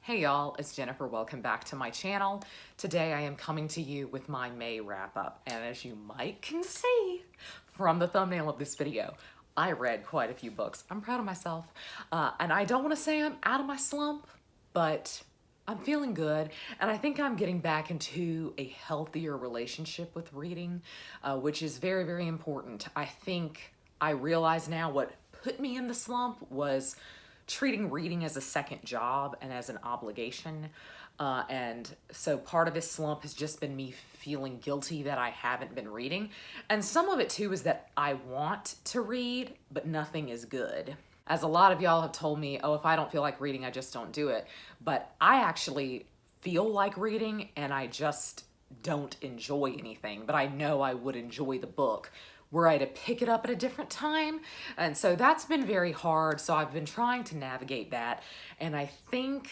Hey y'all, it's Jennifer. Welcome back to my channel. Today I am coming to you with my May wrap-up, and as you might can see from the thumbnail of this video, I read quite a few books. I'm proud of myself, and I don't want to say I'm out of my slump, but I'm feeling good, and I think I'm getting back into a healthier relationship with reading, which is very, very important. I think I realize now what put me in the slump was treating reading as a second job and as an obligation. And so part of this slump has just been me feeling guilty that I haven't been reading. And some of it too is that I want to read, but nothing is good. As a lot of y'all have told me, oh, if I don't feel like reading, I just don't do it. But I actually feel like reading and I just don't enjoy anything, but I know I would enjoy the book were I to pick it up at a different time. And so that's been very hard. So I've been trying to navigate that. And I think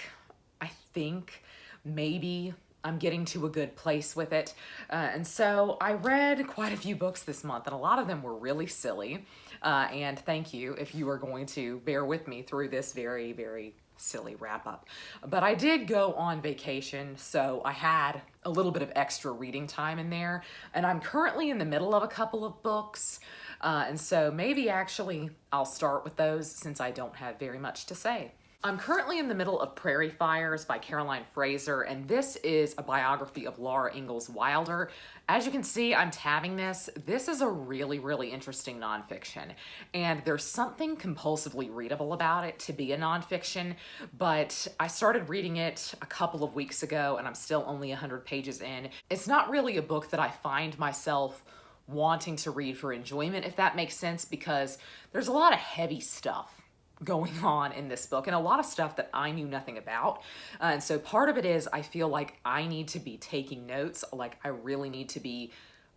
maybe I'm getting to a good place with it. And so I read quite a few books this month, and a lot of them were really silly. And thank you if you are going to bear with me through this very, very silly wrap up. But I did go on vacation, so I had a little bit of extra reading time in there, and I'm currently in the middle of a couple of books, and so maybe actually I'll start with those since I don't have very much to say. I'm currently in the middle of Prairie Fires by Fraser, and this is a biography of Laura Ingalls Wilder. As you can see, I'm tabbing this. This is a really, really interesting nonfiction, and there's something compulsively readable about it to be a nonfiction, but I started reading it a couple of weeks ago, and I'm still only 100 pages in. It's not really a book that I find myself wanting to read for enjoyment, if that makes sense, because there's a lot of heavy stuff going on in this book and a lot of stuff that I knew nothing about. And so part of it is I feel like I need to be taking notes, like I really need to be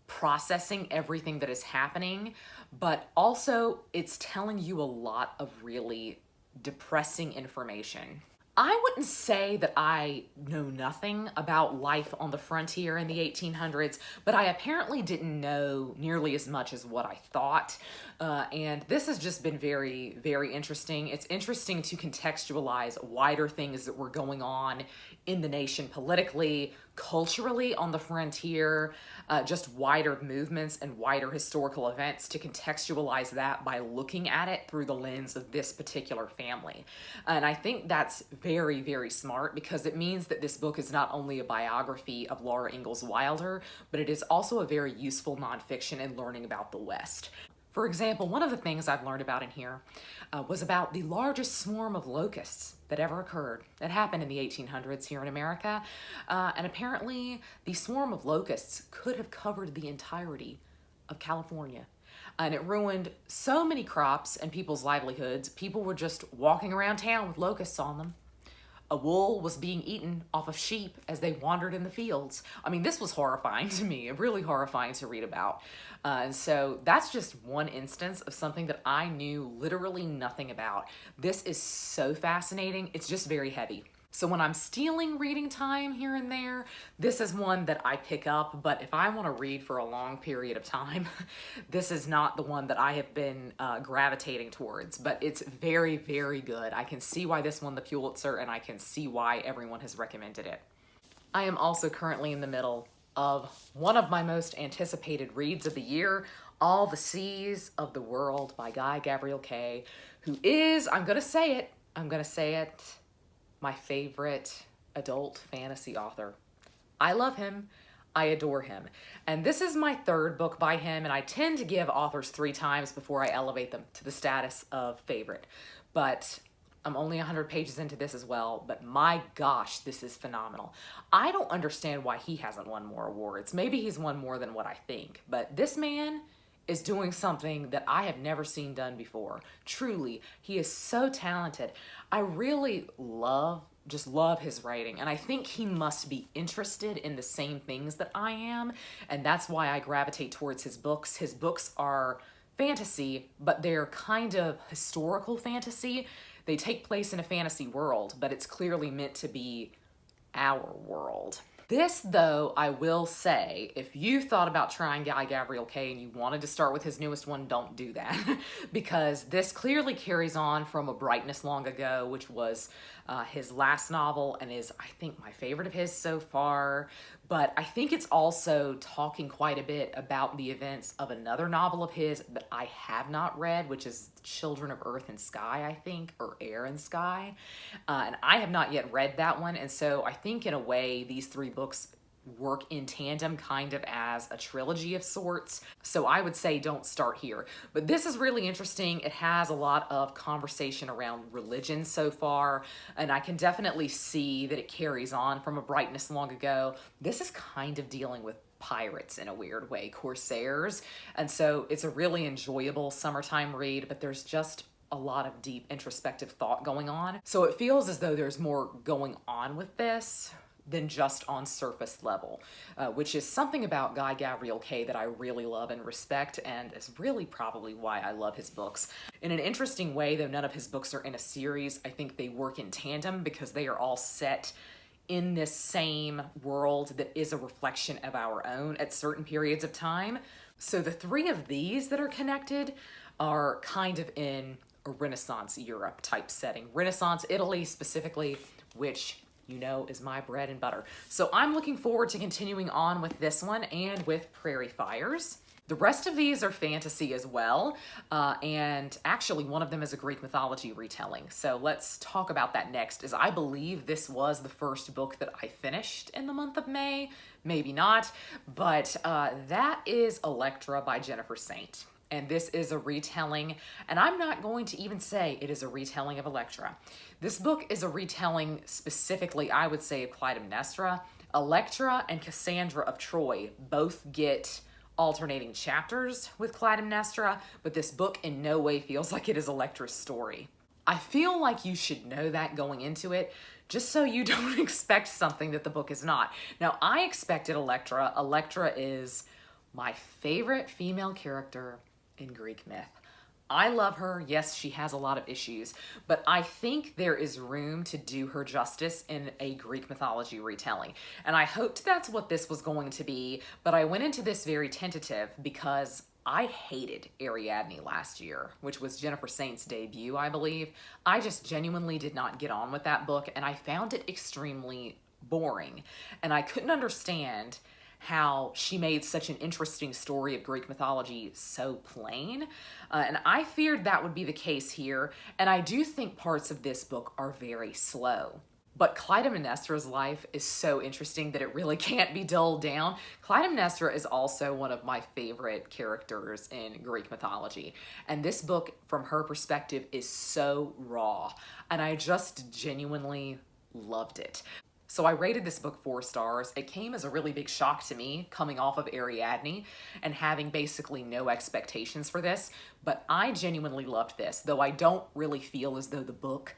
processing everything that is happening, but also it's telling you a lot of really depressing information. I wouldn't say that I know nothing about life on the frontier in the 1800s, but I apparently didn't know nearly as much as what I thought. And this has just been very, very interesting. It's interesting to contextualize wider things that were going on in the nation politically, culturally on the frontier, just wider movements and wider historical events, to contextualize that by looking at it through the lens of this particular family. And I think that's very, very smart, because it means that this book is not only a biography of Laura Ingalls Wilder, but it is also a very useful nonfiction in learning about the West. For example, one of the things I've learned about in here was about the largest swarm of locusts that ever occurred. It happened in the 1800s here in America, and apparently the swarm of locusts could have covered the entirety of California. And it ruined so many crops and people's livelihoods. People were just walking around town with locusts on them. A wool was being eaten off of sheep as they wandered in the fields. I mean, this was horrifying to me, really horrifying to read about. And so that's just one instance of something that I knew literally nothing about. This is so fascinating. It's just very heavy. So when I'm stealing reading time here and there, this is one that I pick up, but if I want to read for a long period of time, this is not the one that I have been gravitating towards, but it's very, very good. I can see why this won the Pulitzer, and I can see why everyone has recommended it. I am also currently in the middle of one of my most anticipated reads of the year, All the Seas of the World by Gavriel, who is, I'm gonna say it, my favorite adult fantasy author. I love him. I adore him. And this is my third book by him, and I tend to give authors 3 times before I elevate them to the status of favorite. But I'm only 100 pages into this as well, but my gosh, this is phenomenal. I don't understand why he hasn't won more awards. Maybe he's won more than what I think, but this man is doing something that I have never seen done before. Truly, he is so talented. I really just love his writing, and I think he must be interested in the same things that I am, and that's why I gravitate towards his books. His books are fantasy, but they're kind of historical fantasy. They take place in a fantasy world, but it's clearly meant to be our world. This, though, I will say, if you thought about trying Guy Gavriel K and you wanted to start with his newest one, don't do that. Because this clearly carries on from A Brightness Long Ago, which was his last novel and is, I think, my favorite of his so far. But I think it's also talking quite a bit about the events of another novel of his that I have not read, which is Children of Earth and Sky, I think, or Air and Sky. And I have not yet read that one. And so I think in a way, these three books work in tandem kind of as a trilogy of sorts. So I would say don't start here. But this is really interesting. It has a lot of conversation around religion so far, and I can definitely see that it carries on from A Brightness Long Ago. This is kind of dealing with pirates in a weird way, corsairs. And so it's a really enjoyable summertime read, but there's just a lot of deep introspective thought going on. So it feels as though there's more going on with this than just on surface level, which is something about Guy Gavriel K that I really love and respect, and is really probably why I love his books. In an interesting way, though none of his books are in a series, I think they work in tandem because they are all set in this same world that is a reflection of our own at certain periods of time. So the three of these that are connected are kind of in a Renaissance Europe type setting. Renaissance Italy specifically, which you know is my bread and butter. So I'm looking forward to continuing on with this one and with Prairie Fires. The rest of these are fantasy as well, and actually one of them is a Greek mythology retelling. So let's talk about that next, as I believe this was the first book that I finished in the month of May. Maybe not, but that is Elektra by Jennifer Saint. And this is a retelling, and I'm not going to even say it is a retelling of Elektra. This book is a retelling specifically, I would say, of Clytemnestra. Elektra and Cassandra of Troy both get alternating chapters with Clytemnestra, but this book in no way feels like it is Elektra's story. I feel like you should know that going into it, just so you don't expect something that the book is not. Now, I expected Elektra. Elektra is my favorite female character in Greek myth. I love her. Yes, she has a lot of issues, but I think there is room to do her justice in a Greek mythology retelling. And I hoped that's what this was going to be, but I went into this very tentative because I hated Ariadne last year, which was Jennifer Saint's debut, I believe. I just genuinely did not get on with that book, and I found it extremely boring. And I couldn't understand how she made such an interesting story of Greek mythology so plain. And I feared that would be the case here, and I do think parts of this book are very slow. But Clytemnestra's life is so interesting that it really can't be dulled down. Clytemnestra is also one of my favorite characters in Greek mythology. And this book, from her perspective, is so raw. And I just genuinely loved it. So I rated this book 4 stars. It came as a really big shock to me, coming off of Ariadne and having basically no expectations for this. But I genuinely loved this, though I don't really feel as though the book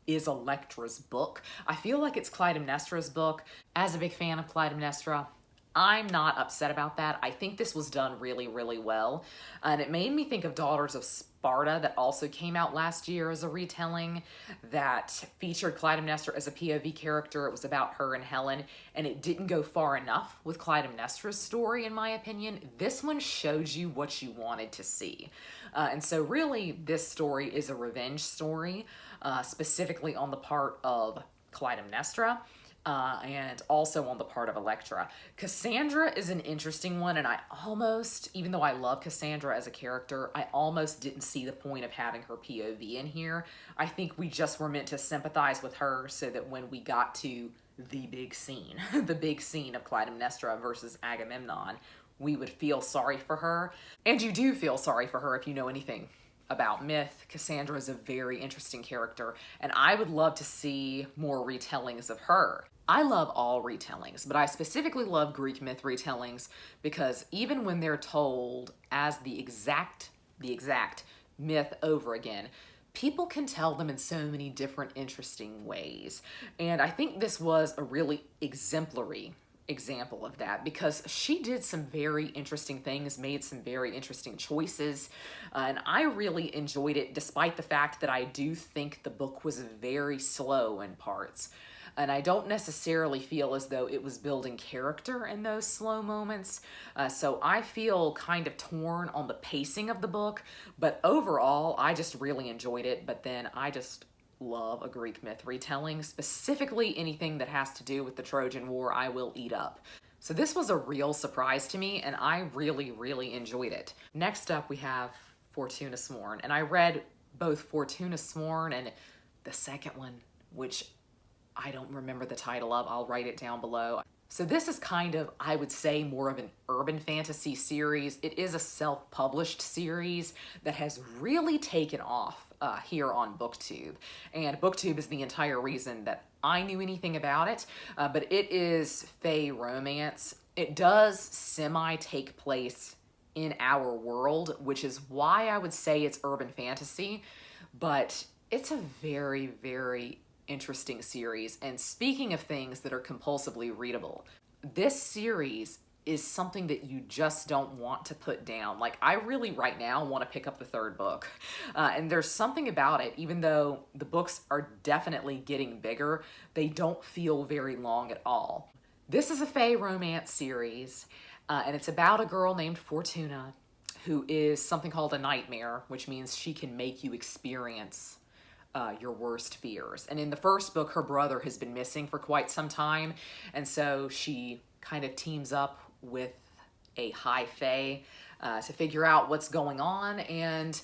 is Elektra's book. I feel like it's Clytemnestra's book. As a big fan of Clytemnestra, I'm not upset about that. I think this was done really, really well. And it made me think of Daughters of Sparta that also came out last year as a retelling that featured Clytemnestra as a POV character. It was about her and Helen, and it didn't go far enough with Clytemnestra's story, in my opinion. This one showed you what you wanted to see. And so really, this story is a revenge story, specifically on the part of Clytemnestra. And also on the part of Elektra. Cassandra is an interesting one, and I almost, even though I love Cassandra as a character, I almost didn't see the point of having her POV in here. I think we just were meant to sympathize with her so that when we got to the big scene, the big scene of Clytemnestra versus Agamemnon, we would feel sorry for her. And you do feel sorry for her if you know anything about myth. Cassandra is a very interesting character, and I would love to see more retellings of her. I love all retellings, but I specifically love Greek myth retellings because even when they're told as the exact myth over again, people can tell them in so many different interesting ways. And I think this was a really exemplary example of that because she did some very interesting things, made some very interesting choices, and I really enjoyed it despite the fact that I do think the book was very slow in parts. and I don't necessarily feel as though it was building character in those slow moments. So I feel kind of torn on the pacing of the book, but overall, I just really enjoyed it. But then I just love a Greek myth retelling, specifically anything that has to do with the Trojan War, I will eat up. So this was a real surprise to me, and I really, really enjoyed it. Next up, we have Fortuna Sworn, and I read both Fortuna Sworn and the second one, which I don't remember the title of. I'll write it down below. So this is kind of, I would say, more of an urban fantasy series. It is a self-published series that has really taken off here on BookTube. And BookTube is the entire reason that I knew anything about it, but it is Fae Romance. It does semi-take place in our world, which is why I would say it's urban fantasy, but it's a very, very interesting series. And speaking of things that are compulsively readable, this series is something that you just don't want to put down. Like, I really right now want to pick up the third book. And there's something about it, even though the books are definitely getting bigger, they don't feel very long at all. This is a Fae Romance series, and it's about a girl named Fortuna who is something called a nightmare, which means she can make you experience your worst fears. And in the first book, her brother has been missing for quite some time, and so she kind of teams up with a high fae to figure out what's going on, and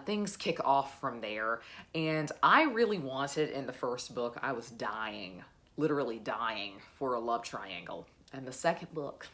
things kick off from there. And I really wanted, in the first book, I was dying, literally dying for a love triangle. And the second book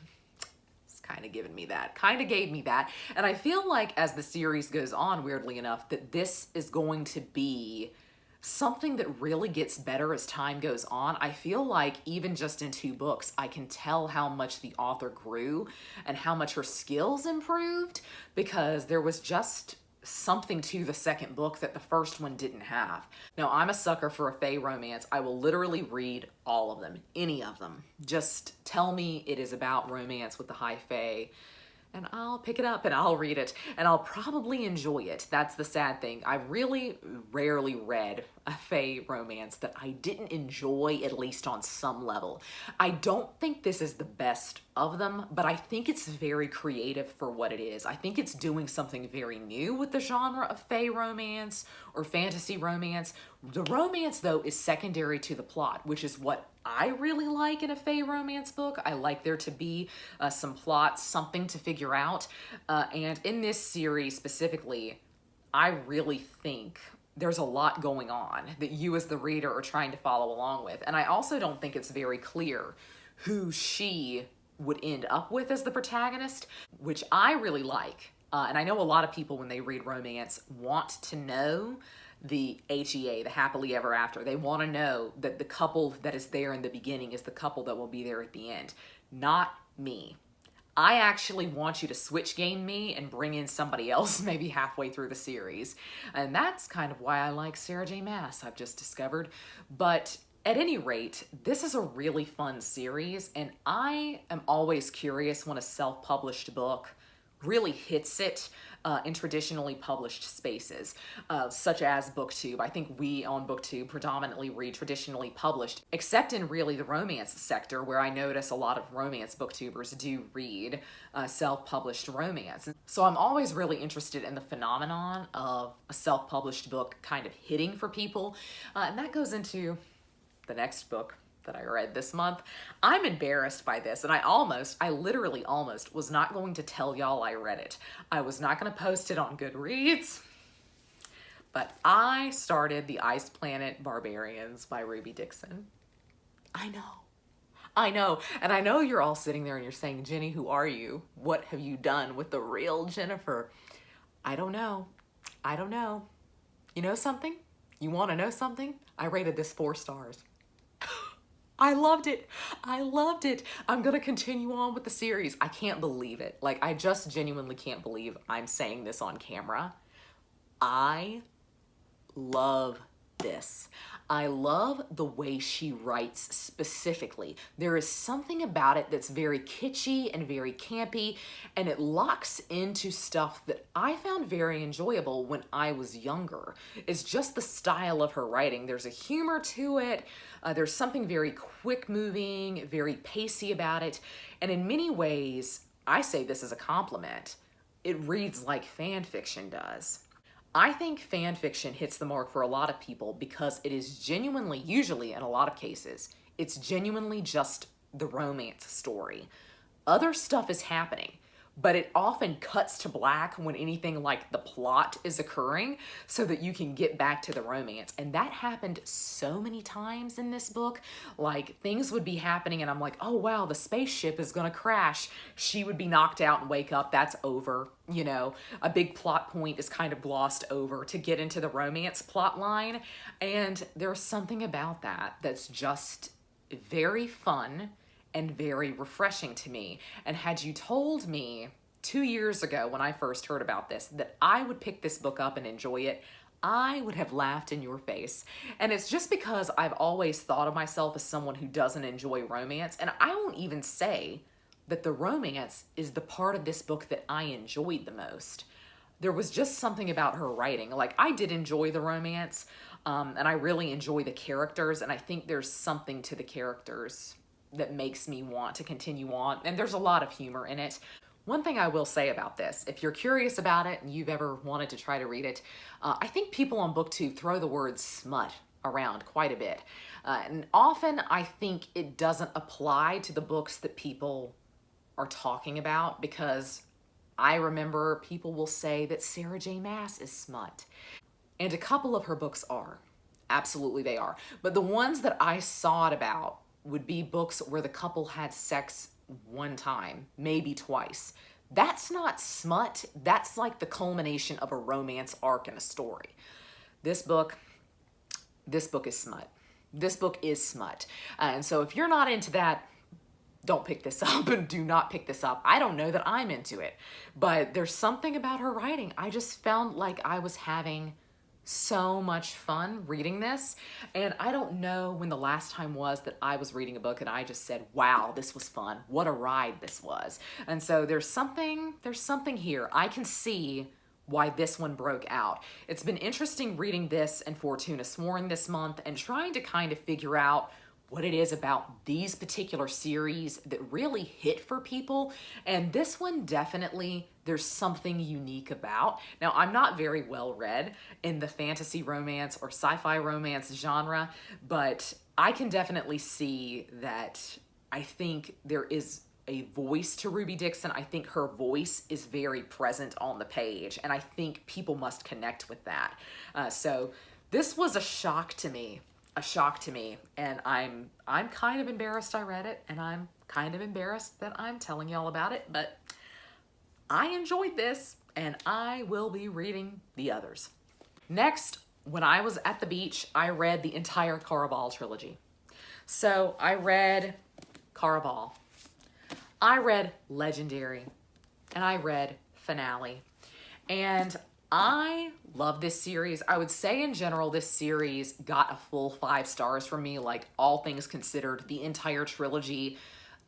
kind of giving me that, kind of gave me that. And I feel like as the series goes on, weirdly enough, that this is going to be something that really gets better as time goes on. I feel like even just in 2 books, I can tell how much the author grew and how much her skills improved, because there was just something to the second book that the first one didn't have. Now, I'm a sucker for a Fae romance. I will literally read all of them, any of them. Just tell me it is about romance with the high Fae, and I'll pick it up and I'll read it, and I'll probably enjoy it. That's the sad thing. I really rarely read a Fae romance that I didn't enjoy, at least on some level. I don't think this is the best of them, but I think it's very creative for what it is. I think it's doing something very new with the genre of Fae romance or fantasy romance. The romance, though, is secondary to the plot, which is what I really like in a Fae romance book. I like there to be some plot, something to figure out. And in this series specifically, I really think there's a lot going on that you as the reader are trying to follow along with. And I also don't think it's very clear who she would end up with as the protagonist, which I really like. And I know a lot of people, when they read romance, want to know the HEA, the happily ever after. They want to know that the couple that is there in the beginning is the couple that will be there at the end. Not me. I actually want you to switch game me and bring in somebody else maybe halfway through the series. And that's kind of why I like Sarah J. Maas, I've just discovered. But at any rate, this is a really fun series, and I am always curious when a self-published book really hits it in traditionally published spaces, such as BookTube. I think we on BookTube predominantly read traditionally published, except in really the romance sector, where I notice a lot of romance booktubers do read self-published romance. So I'm always really interested in the phenomenon of a self-published book kind of hitting for people, and that goes into the next book that I read this month. I'm embarrassed by this, and I literally almost was not going to tell y'all I read it. I was not going to post it on Goodreads, but I started The Ice Planet Barbarians by Ruby Dixon. I know, and I know you're all sitting there and you're saying, Jenny, who are you? What have you done with the real Jennifer? I don't know. You know something? You want to know something? I rated this 4 stars. I loved it. I'm gonna continue on with the series. I can't believe it. Like, I just genuinely can't believe I'm saying this on camera. I love this. I love the way she writes specifically. There is something about it that's very kitschy and very campy, and it locks into stuff that I found very enjoyable when I was younger. It's just the style of her writing. There's a humor to it. There's something very quick moving, very pacey about it. And in many ways, I say this as a compliment, it reads like fan fiction does. I think fan fiction hits the mark for a lot of people because it is genuinely, usually in a lot of cases, it's genuinely just the romance story. Other stuff is happening, but it often cuts to black when anything like the plot is occurring so that you can get back to the romance. And that happened so many times in this book. Like, things would be happening and I'm like, oh wow, the spaceship is gonna crash. She would be knocked out and wake up, that's over. You know, a big plot point is kind of glossed over to get into the romance plot line. And there's something about that that's just very fun and very refreshing to me. And had you told me 2 years ago when I first heard about this that I would pick this book up and enjoy it, I would have laughed in your face. And it's just because I've always thought of myself as someone who doesn't enjoy romance. And I won't even say that the romance is the part of this book that I enjoyed the most. There was just something about her writing. Like, I did enjoy the romance, and I really enjoy the characters, and I think there's something to the characters that makes me want to continue on, and there's a lot of humor in it. One thing I will say about this, if you're curious about it and you've ever wanted to try to read it, I think people on BookTube throw the word smut around quite a bit. And often I think it doesn't apply to the books that people are talking about, because I remember people will say that Sarah J. Maas is smut. And a couple of her books are. Absolutely they are. But the ones that I saw it about would be books where the couple had sex one time, maybe twice. That's not smut. That's like the culmination of a romance arc in a story. This book is smut. This book is smut. And so if you're not into that, don't pick this up and do not pick this up. I don't know that I'm into it, but there's something about her writing. I just found like I was having so much fun reading this. And I don't know when the last time was that I was reading a book and I just said, wow, this was fun. What a ride this was. And so there's something here. I can see why this one broke out. It's been interesting reading this and Fortuna Sworn this month and trying to kind of figure out what it is about these particular series that really hit for people. And this one definitely, there's something unique about. Now, I'm not very well read in the fantasy romance or sci-fi romance genre, but I can definitely see that I think there is a voice to Ruby Dixon. I think her voice is very present on the page, and I think people must connect with that. So this was a shock to me. And I'm kind of embarrassed I read it, and I'm kind of embarrassed that I'm telling y'all about it, but I enjoyed this, and I will be reading the others. Next, when I was at the beach, I read the entire Carabao Trilogy. So I read Caraval, I read Legendary, and I read Finale. And I love this series. I would say in general, this series got a full 5 stars from me. Like, all things considered, the entire trilogy,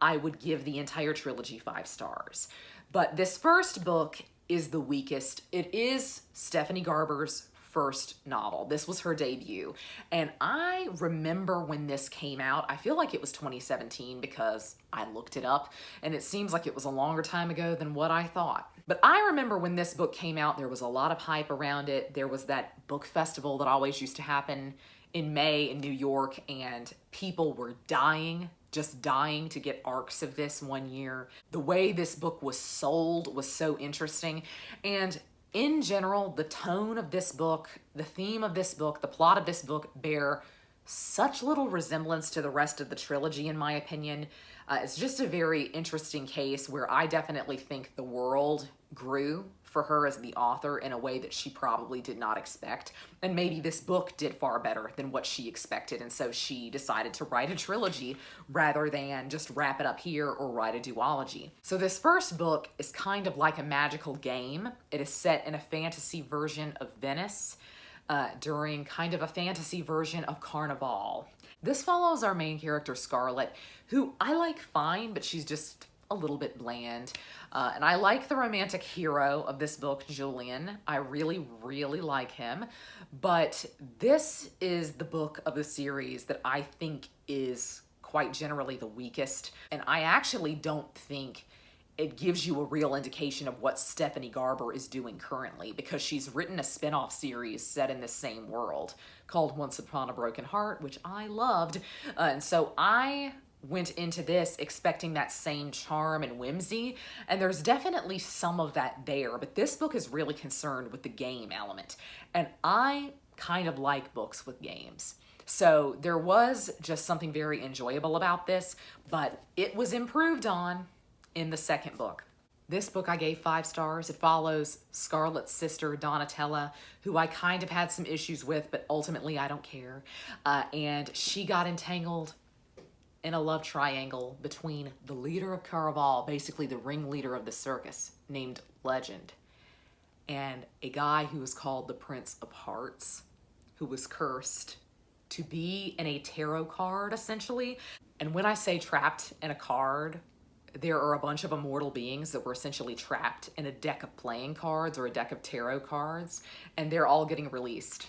I would give the entire trilogy 5 stars. But this first book is the weakest. It is Stephanie Garber's first novel. This was her debut. And I remember when this came out, I feel like it was 2017 because I looked it up and it seems like it was a longer time ago than what I thought. But I remember when this book came out, there was a lot of hype around it. There was that book festival that always used to happen in May in New York, and people were dying, just dying to get arcs of this one year. The way this book was sold was so interesting. And in general, the tone of this book, the theme of this book, the plot of this book bear such little resemblance to the rest of the trilogy, in my opinion. It's just a very interesting case where I definitely think the world grew for her as the author in a way that she probably did not expect. And maybe this book did far better than what she expected. And so she decided to write a trilogy rather than just wrap it up here or write a duology. So this first book is kind of like a magical game. It is set in a fantasy version of Venice. during kind of a fantasy version of Carnival. This follows our main character, Scarlet, who I like fine, but she's just a little bit bland. And I like the romantic hero of this book, Julian. I really, really like him. But this is the book of the series that I think is quite generally the weakest. And I actually don't think it gives you a real indication of what Stephanie Garber is doing currently, because she's written a spin-off series set in the same world called Once Upon a Broken Heart, which I loved. And so I went into this expecting that same charm and whimsy, and there's definitely some of that there, but this book is really concerned with the game element, and I kind of like books with games. So there was just something very enjoyable about this, but it was improved on in the second book. This book I gave 5 stars. It follows Scarlet's sister, Donatella, who I kind of had some issues with, but ultimately I don't care. And she got entangled in a love triangle between the leader of Caraval, basically the ringleader of the circus, named Legend, and a guy who was called the Prince of Hearts, who was cursed to be in a tarot card, essentially. And when I say trapped in a card, there are a bunch of immortal beings that were essentially trapped in a deck of playing cards or a deck of tarot cards, and they're all getting released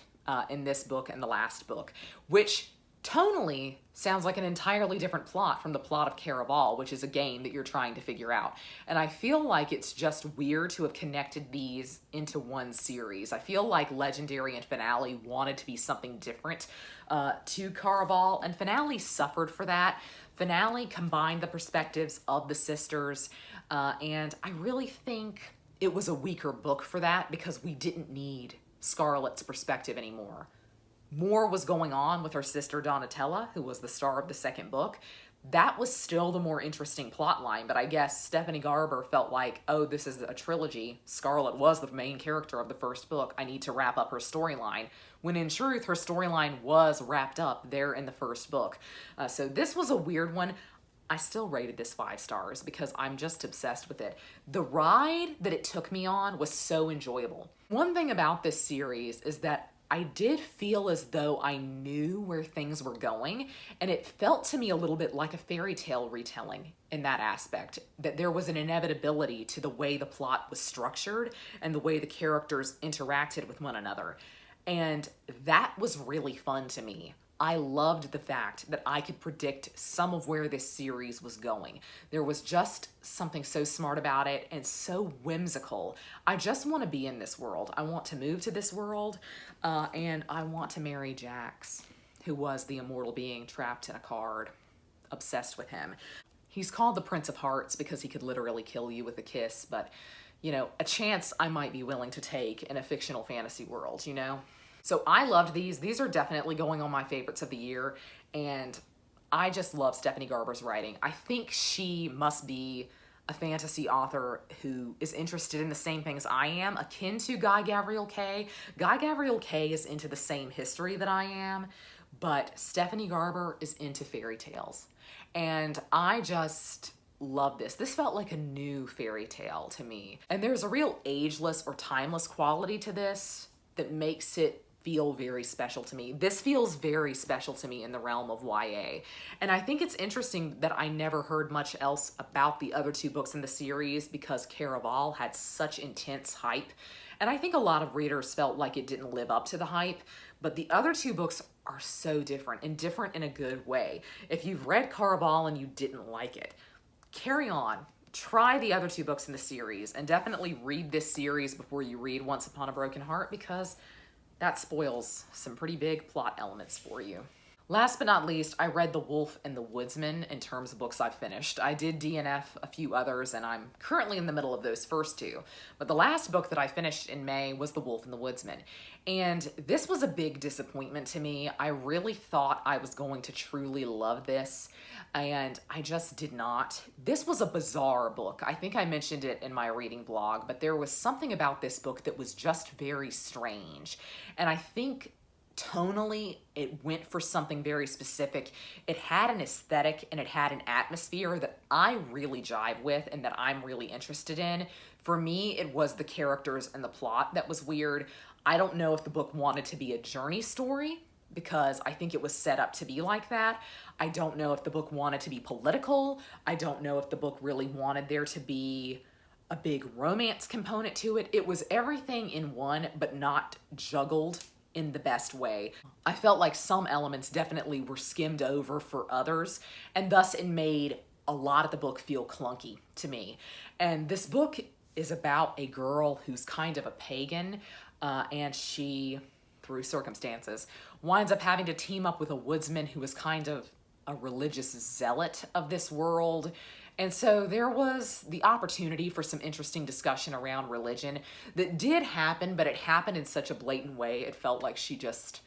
in this book and the last book, which tonally sounds like an entirely different plot from the plot of Caraval, which is a game that you're trying to figure out. And I feel like it's just weird to have connected these into one series. I feel like Legendary and Finale wanted to be something different to Caraval, and Finale suffered for that. Finale combined the perspectives of the sisters, and I really think it was a weaker book for that because we didn't need Scarlet's perspective anymore. More was going on with her sister Donatella, who was the star of the second book. That was still the more interesting plot line, but I guess Stephanie Garber felt like, oh, this is a trilogy. Scarlet was the main character of the first book. I need to wrap up her storyline. When in truth, her storyline was wrapped up there in the first book. So this was a weird one. I still rated this 5 stars because I'm just obsessed with it. The ride that it took me on was so enjoyable. One thing about this series is that I did feel as though I knew where things were going, and it felt to me a little bit like a fairy tale retelling in that aspect, that there was an inevitability to the way the plot was structured and the way the characters interacted with one another. And that was really fun to me. I loved the fact that I could predict some of where this series was going. There was just something so smart about it and so whimsical. I just want to be in this world. I want to move to this world, and I want to marry Jax, who was the immortal being trapped in a card, obsessed with him. He's called the Prince of Hearts because he could literally kill you with a kiss, but, you know, a chance I might be willing to take in a fictional fantasy world, you know? So I loved these. These are definitely going on my favorites of the year, and I just love Stephanie Garber's writing. I think she must be a fantasy author who is interested in the same things I am, akin to Guy Gavriel Kay. Guy Gavriel Kay is into the same history that I am, but Stephanie Garber is into fairy tales. And I just love this. This felt like a new fairy tale to me. And there's a real ageless or timeless quality to this that makes it feel very special to me. This feels very special to me in the realm of YA. And I think it's interesting that I never heard much else about the other 2 books in the series because Caraval had such intense hype. And I think a lot of readers felt like it didn't live up to the hype, but the other 2 books are so different, and different in a good way. If you've read Caraval and you didn't like it, carry on. Try the other 2 books in the series, and definitely read this series before you read Once Upon a Broken Heart, because that spoils some pretty big plot elements for you. Last but not least, I read The Wolf and the Woodsman in terms of books I've finished. I did DNF a few others, and I'm currently in the middle of those first 2. But the last book that I finished in May was The Wolf and the Woodsman. And this was a big disappointment to me. I really thought I was going to truly love this, and I just did not. This was a bizarre book. I think I mentioned it in my reading vlog, but there was something about this book that was just very strange. And I think tonally, it went for something very specific. It had an aesthetic and it had an atmosphere that I really jive with and that I'm really interested in. For me, it was the characters and the plot that was weird. I don't know if the book wanted to be a journey story, because I think it was set up to be like that. I don't know if the book wanted to be political. I don't know if the book really wanted there to be a big romance component to it. It was everything in one, but not juggled in the best way. I felt like some elements definitely were skimmed over for others, and thus it made a lot of the book feel clunky to me. And this book is about a girl who's kind of a pagan, and she, through circumstances, winds up having to team up with a woodsman who is kind of a religious zealot of this world. And so there was the opportunity for some interesting discussion around religion that did happen, but it happened in such a blatant way, it felt like she just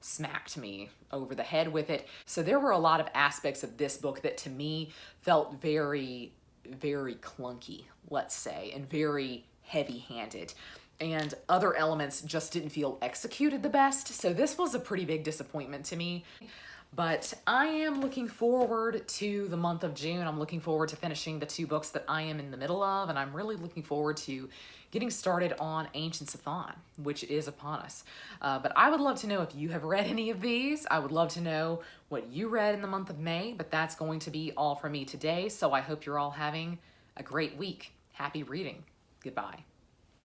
smacked me over the head with it. So there were a lot of aspects of this book that to me felt very, very clunky, let's say, and very heavy-handed. And other elements just didn't feel executed the best. So this was a pretty big disappointment to me. But I am looking forward to the month of June. I'm looking forward to finishing the 2 books that I am in the middle of, and I'm really looking forward to getting started on Ancient Sutton, which is upon us. But I would love to know if you have read any of these. I would love to know what you read in the month of May, but that's going to be all for me today. So I hope you're all having a great week. Happy reading. Goodbye.